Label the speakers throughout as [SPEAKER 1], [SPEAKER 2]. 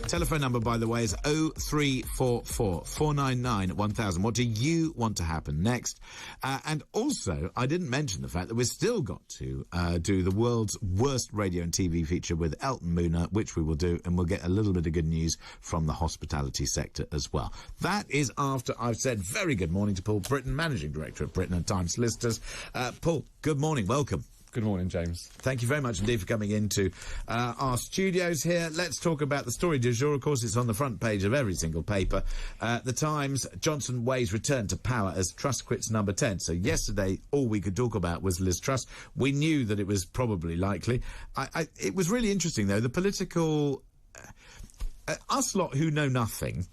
[SPEAKER 1] Telephone number, by the way, is 0344 499 1000. What do you want to happen next? And also, I didn't mention the fact that we've still got to do the world's worst radio and TV feature with Elton Mooner, which we will do, and we'll get a little bit of good news from the hospitality sector as well. That is after I've said very good morning to Paul Britton, Managing Director of Britton and Time Solicitors. Paul, good morning. Welcome.
[SPEAKER 2] Good morning, James.
[SPEAKER 1] Thank you very much indeed for coming into our studios here. Let's talk about the story du jour. Of course, it's on the front page of every single paper. The Times, Johnson weighs return to power as Truss quits number 10. So yesterday, all we could talk about was Liz Truss. We knew that it was probably likely. It was really interesting, though. The political... us lot who know nothing,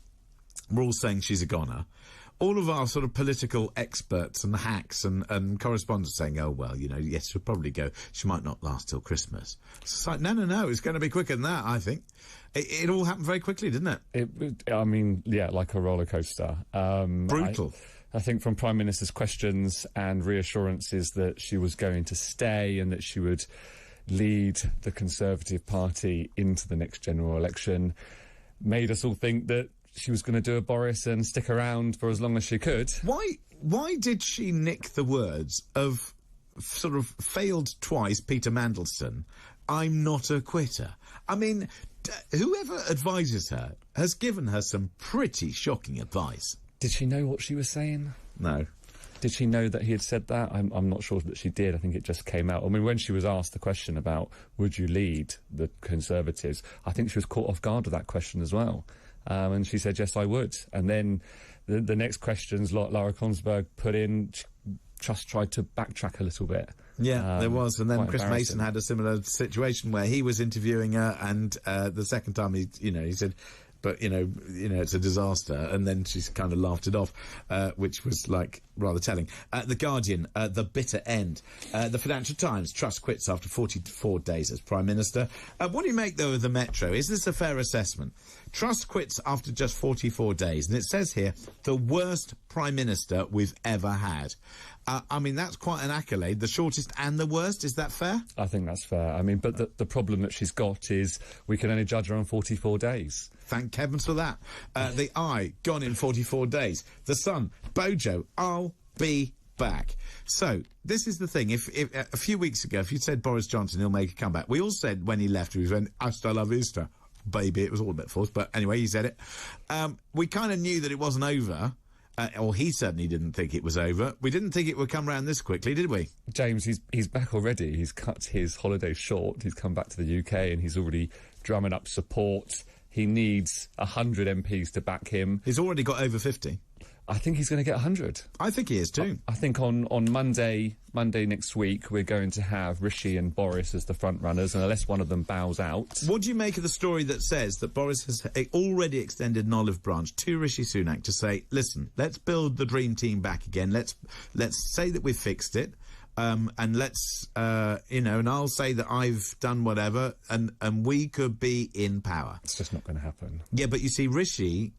[SPEAKER 1] we're all saying she's a goner. All of our sort of political experts and hacks and correspondents saying, oh, well, you know, yes, she'll probably go. She might not last till Christmas. It's like, no, it's going to be quicker than that, I think. It all happened very quickly, didn't it?
[SPEAKER 2] I mean, yeah, like a roller coaster.
[SPEAKER 1] Brutal.
[SPEAKER 2] I think from Prime Minister's questions and reassurances that she was going to stay and that she would lead the Conservative Party into the next general election, made us all think that she was going to do a Boris and stick around for as long as she could.
[SPEAKER 1] Why did she nick the words of sort of failed twice Peter Mandelson, I'm not a quitter? I mean, whoever advises her has given her some pretty shocking advice.
[SPEAKER 2] Did she know what she was saying?
[SPEAKER 1] No.
[SPEAKER 2] Did she know that he had said that? I'm not sure that she did. I think it just came out. I mean, when she was asked the question about would you lead the Conservatives, I think she was caught off guard with that question as well. And she said, yes, I would. And then the next questions, Lara Konsberg put in, Truss tried to backtrack a little bit.
[SPEAKER 1] Yeah, there was. And then Chris Mason had a similar situation where he was interviewing her, and the second time he said, but, you know, it's a disaster. And then she's kind of laughed it off, which was, like, rather telling. The Guardian, the bitter end. The Financial Times, Truss quits after 44 days as Prime Minister. What do you make, though, of the Metro? Is this a fair assessment? Truss quits after just 44 days. And it says here, the worst Prime Minister we've ever had. I mean, that's quite an accolade. The shortest and the worst. Is that fair?
[SPEAKER 2] I think that's fair. I mean, but the problem that she's got is we can only judge her on 44 days.
[SPEAKER 1] Thank heavens for that. The Eye, gone in 44 days. The Sun, Bojo, I'll be back. So, this is the thing. If a few weeks ago, if you'd said Boris Johnson, he'll make a comeback, we all said when he left, we went, hasta la vista, baby. It was all a bit forced, but anyway, he said it. We kind of knew that it wasn't over. Or he certainly didn't think it was over. We didn't think it would come round this quickly, did we?
[SPEAKER 2] James, he's back already. He's cut his holiday short. He's come back to the UK and he's already drumming up support. He needs 100 MPs to back him.
[SPEAKER 1] He's already got over 50.
[SPEAKER 2] I think he's going to get 100.
[SPEAKER 1] I think he is too.
[SPEAKER 2] I think on Monday next week, we're going to have Rishi and Boris as the front runners, and unless one of them bows out.
[SPEAKER 1] What do you make of the story that says that Boris has already extended an olive branch to Rishi Sunak to say, listen, let's build the dream team back again. Let's say that we've fixed it. And let's, and I'll say that I've done whatever, and we could be in power.
[SPEAKER 2] It's just not going to happen.
[SPEAKER 1] Yeah, but you see, Rishi...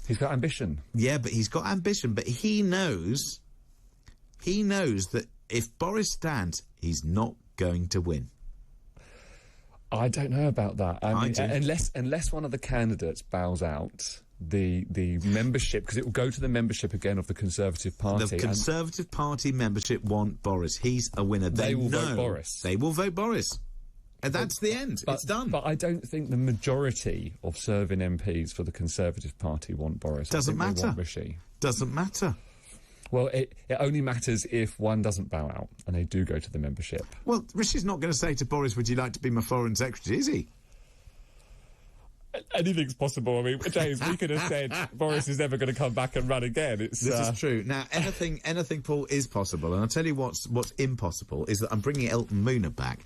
[SPEAKER 2] He's got ambition.
[SPEAKER 1] Yeah, but he's got ambition, but he knows that if Boris stands, he's not going to win.
[SPEAKER 2] I don't know about that.
[SPEAKER 1] I do.
[SPEAKER 2] Unless one of the candidates bows out, the membership, because it will go to the membership again of the Conservative Party.
[SPEAKER 1] The Conservative Party membership want Boris. He's a winner. They will vote
[SPEAKER 2] Boris.
[SPEAKER 1] They will vote Boris. And that's the end. It's done.
[SPEAKER 2] But I don't think the majority of serving MPs for the Conservative Party want Boris.
[SPEAKER 1] Doesn't matter.
[SPEAKER 2] They want Rishi.
[SPEAKER 1] Doesn't matter.
[SPEAKER 2] Well, it only matters if one doesn't bow out and they do go to the membership.
[SPEAKER 1] Well, Rishi's not going to say to Boris, would you like to be my foreign secretary, is he?
[SPEAKER 2] Anything's possible. I mean, James, we could have said Boris is never going to come back and run again.
[SPEAKER 1] This is true. Now, anything, Paul, is possible. And I'll tell you what's impossible is that I'm bringing Elton Mooner back,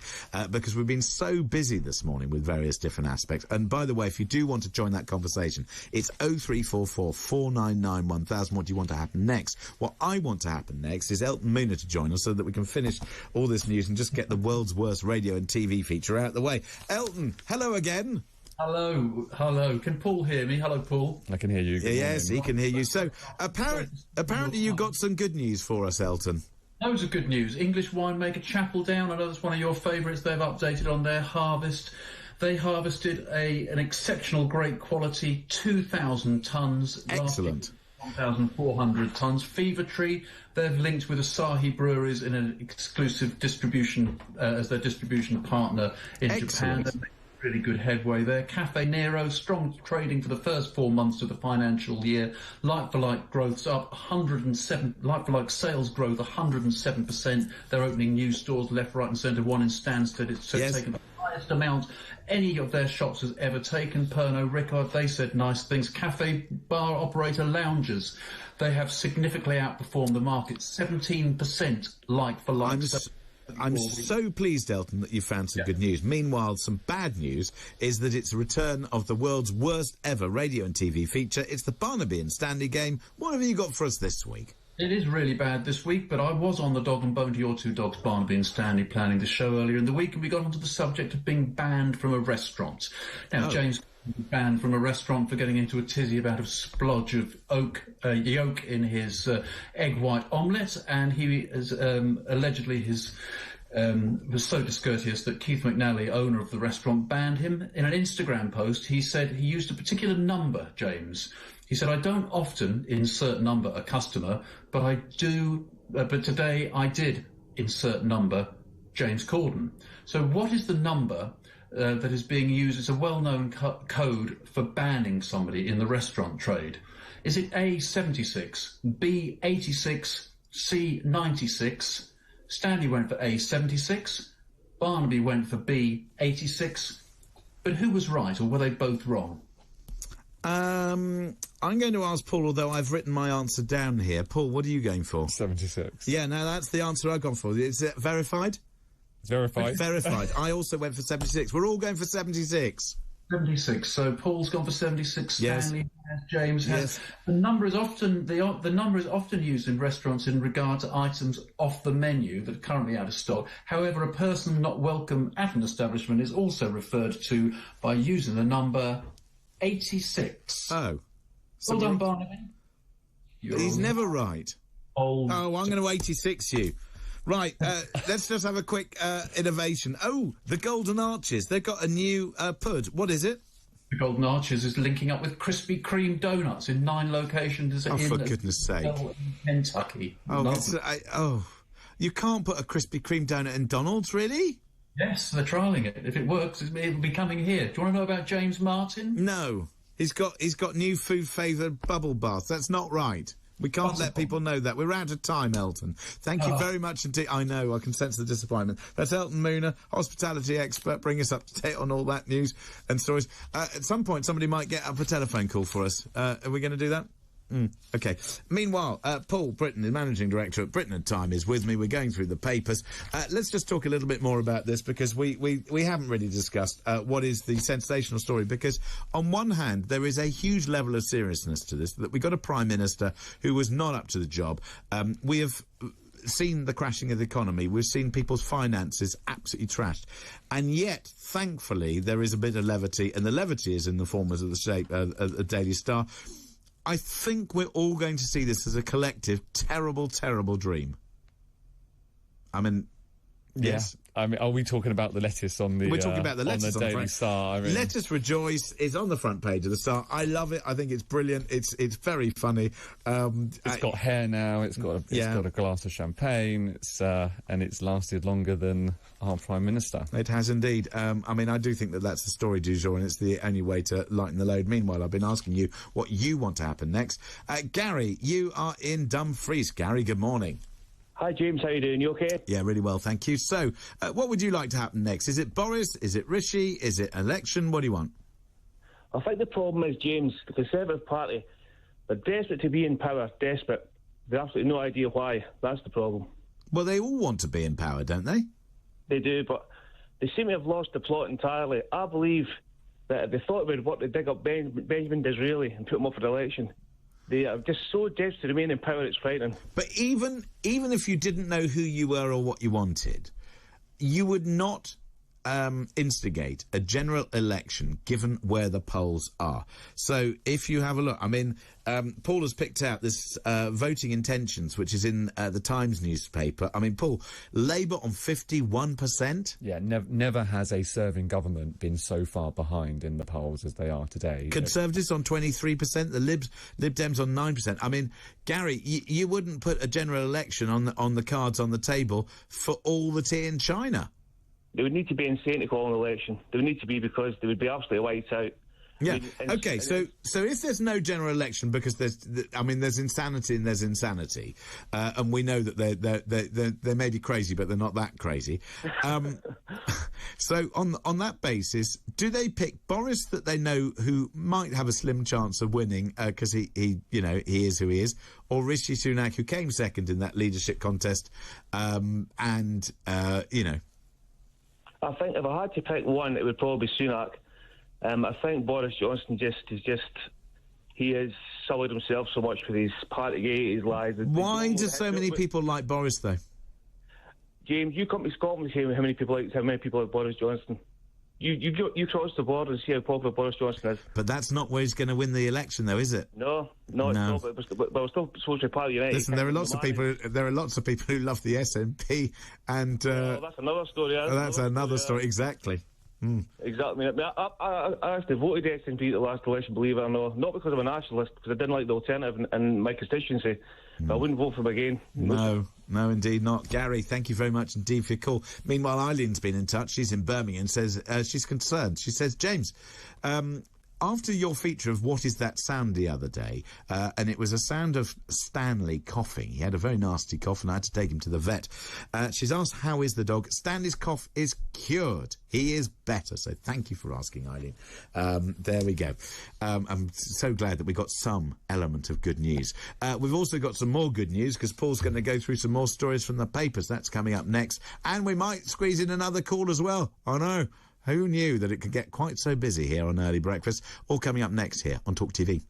[SPEAKER 1] because we've been so busy this morning with various different aspects. And by the way, if you do want to join that conversation, it's 0344 499 1000. What do you want to happen next? What I want to happen next is Elton Mooner to join us so that we can finish all this news and just get the world's worst radio and TV feature out of the way. Elton, hello again.
[SPEAKER 3] Hello. Can Paul hear me? Hello, Paul.
[SPEAKER 2] I can hear you.
[SPEAKER 1] Yes, he can hear you. So, apparently you got some good news for us, Elton.
[SPEAKER 3] Loads of good news. English winemaker Chapel Down, I know that's one of your favourites. They've updated on their harvest. They harvested an exceptional, great quality, 2,000 tonnes.
[SPEAKER 1] Excellent.
[SPEAKER 3] 1,400 tonnes. Fever Tree, they've linked with Asahi Breweries in an exclusive distribution as their distribution partner in Japan. They're making really good headway there. Cafe Nero, strong trading for the first 4 months of the financial year. Like-for-like growth's up 107. Like-for-like sales growth 107%. They're opening new stores left, right, and centre. One in Stansted. It's taken the highest amount any of their shops has ever taken. Pernod Ricard, they said nice things. Cafe bar operator Loungers, they have significantly outperformed the market. 17% like-for-like.
[SPEAKER 1] I'm so pleased, Elton, that you found some good news. Meanwhile, some bad news is that it's a return of the world's worst ever radio and TV feature. It's the Barnaby and Stanley game. What have you got for us this week?
[SPEAKER 3] It is really bad this week, but I was on the Dog and Bone to Your Two Dogs, Barnaby and Stanley, planning the show earlier in the week, and we got onto the subject of being banned from a restaurant. Now, James was banned from a restaurant for getting into a tizzy about a splodge of yolk in his egg white omelette, and he is allegedly was so discourteous that Keith McNally, owner of the restaurant, banned him. In an Instagram post, he said he used a particular number, James. He said, I don't often insert number a customer, but I do. But today I did insert number James Corden. So what is the number that is being used as a well-known code for banning somebody in the restaurant trade? Is it A, 76, B, 86, C, 96? Stanley went for A, 76. Barnaby went for B, 86. But who was right, or were they both wrong?
[SPEAKER 1] I'm going to ask Paul, although I've written my answer down here. Paul, what are you going for?
[SPEAKER 2] 76.
[SPEAKER 1] Yeah, no, that's the answer I've gone for. Is it verified?
[SPEAKER 2] Verified.
[SPEAKER 1] Verified. I also went for 76. We're all going for 76.
[SPEAKER 3] 76. So Paul's gone for 76.
[SPEAKER 1] Yes.
[SPEAKER 3] Stanley has. James has.
[SPEAKER 1] Yes.
[SPEAKER 3] The number is often used in restaurants in regard to items off the menu that are currently out of stock. However, a person not welcome at an establishment is also referred to by using the number 86.
[SPEAKER 1] Oh. So
[SPEAKER 3] Well done, Barnaby.
[SPEAKER 1] He's never right.
[SPEAKER 3] Old.
[SPEAKER 1] Oh, I'm going to 86 you. Right, let's just have a quick innovation. Oh, the Golden Arches. They've got a new pud. What is it?
[SPEAKER 3] The Golden Arches is linking up with Krispy Kreme donuts in 9 locations
[SPEAKER 1] Oh, for goodness sake.
[SPEAKER 3] in Kentucky.
[SPEAKER 1] Oh, you can't put a Krispy Kreme donut in Donald's, really?
[SPEAKER 3] Yes, they're trialling it. If it works, it'll be coming here. Do you want to know about James Martin?
[SPEAKER 1] No. He's got new food favoured bubble bath. That's not right. We can't let people know that. We're out of time, Elton. Thank you very much indeed. I know, I can sense the disappointment. That's Elton Mooner, hospitality expert. Bring us up to date on all that news and stories. At some point, somebody might get up a telephone call for us. Are we going to do that? Okay. Meanwhile, Paul Britton, the managing director at Britton and Time, is with me. We're going through the papers. Let's just talk a little bit more about this, because we haven't really discussed what is the sensational story, because on one hand there is a huge level of seriousness to this, that we got a Prime Minister who was not up to the job. We have seen the crashing of the economy. We've seen people's finances absolutely trashed. And yet, thankfully, there is a bit of levity, and the levity is in the form of the Daily Star. I think we're all going to see this as a collective terrible, terrible dream. I mean, yes.
[SPEAKER 2] I mean, are we talking about the lettuce on the?
[SPEAKER 1] We're talking about the lettuce on the
[SPEAKER 2] Daily Star. I mean,
[SPEAKER 1] Let Us Rejoice is on the front page of the Star. I love it. I think it's brilliant. It's very funny.
[SPEAKER 2] It's got hair now. It's got a glass of champagne. And it's lasted longer than our Prime Minister.
[SPEAKER 1] It has indeed. I mean, I do think that that's the story du jour, and it's the only way to lighten the load. Meanwhile, I've been asking you what you want to happen next. Gary, you are in Dumfries. Gary, good morning.
[SPEAKER 4] Hi, James. How you doing? You okay?
[SPEAKER 1] Yeah, really well, thank you. So, what would you like to happen next? Is it Boris? Is it Rishi? Is it election? What do you want?
[SPEAKER 4] I think the problem is, James, the Conservative Party, they're desperate to be in power. Desperate. They've absolutely no idea why. That's the problem.
[SPEAKER 1] Well, they all want to be in power, don't they?
[SPEAKER 4] They do, but they seem to have lost the plot entirely. I believe that if they thought it would work to dig up Benjamin Disraeli and put him up for the election, they are just so desperate to remain in power, it's frightening.
[SPEAKER 1] But even if you didn't know who you were or what you wanted, you would not instigate a general election given where the polls are? So if you have a look, I mean, Paul has picked out this voting intentions, which is in the Times newspaper. I mean, Paul, Labour on 51%?
[SPEAKER 2] Yeah, never has a serving government been so far behind in the polls as they are today.
[SPEAKER 1] Conservatives on 23%, the Lib Dems on 9%. I mean, Gary, you wouldn't put a general election on the cards on the table for all the tea in China.
[SPEAKER 4] There would need to be insane to call an election. There would need to be, because they would be absolutely wiped out.
[SPEAKER 1] Yeah. Okay. So if there's no general election, because there's insanity and there's insanity, and we know that they may be crazy, but they're not that crazy. So on that basis, do they pick Boris, that they know who might have a slim chance of winning because he is who he is, or Rishi Sunak, who came second in that leadership contest,
[SPEAKER 4] I think if I had to pick one, it would probably be Sunak. I think Boris Johnson he has sullied himself so much with his Partygate, his lies.
[SPEAKER 1] Why do so many people like Boris, though?
[SPEAKER 4] James, you come to Scotland and see how many people like Boris Johnson. You cross the border and see how popular Boris Johnson is.
[SPEAKER 1] But that's not where he's going to win the election, though, is it?
[SPEAKER 4] No. It's not. But we're still supposed to be part of United.
[SPEAKER 1] Listen, there are lots of people. There are lots of people who love the SNP, and
[SPEAKER 4] that's another story.
[SPEAKER 1] That's another story. Exactly. Mm.
[SPEAKER 4] Exactly. I actually voted SNP at the last election, believe it or not. Not because I'm a nationalist, because I didn't like the alternative in my constituency. But I wouldn't vote for them again.
[SPEAKER 1] No, indeed not. Gary, thank you very much indeed for your call. Meanwhile, Eileen's been in touch. She's in Birmingham and says she's concerned. She says, James, after your feature of What Is That Sound the other day, and it was a sound of Stanley coughing. He had a very nasty cough and I had to take him to the vet. She's asked, how is the dog? Stanley's cough is cured. He is better. So thank you for asking, Eileen. There we go. I'm so glad that we got some element of good news. We've also got some more good news because Paul's going to go through some more stories from the papers. That's coming up next. And we might squeeze in another call as well. I know. Who knew that it could get quite so busy here on Early Breakfast? All coming up next here on Talk TV.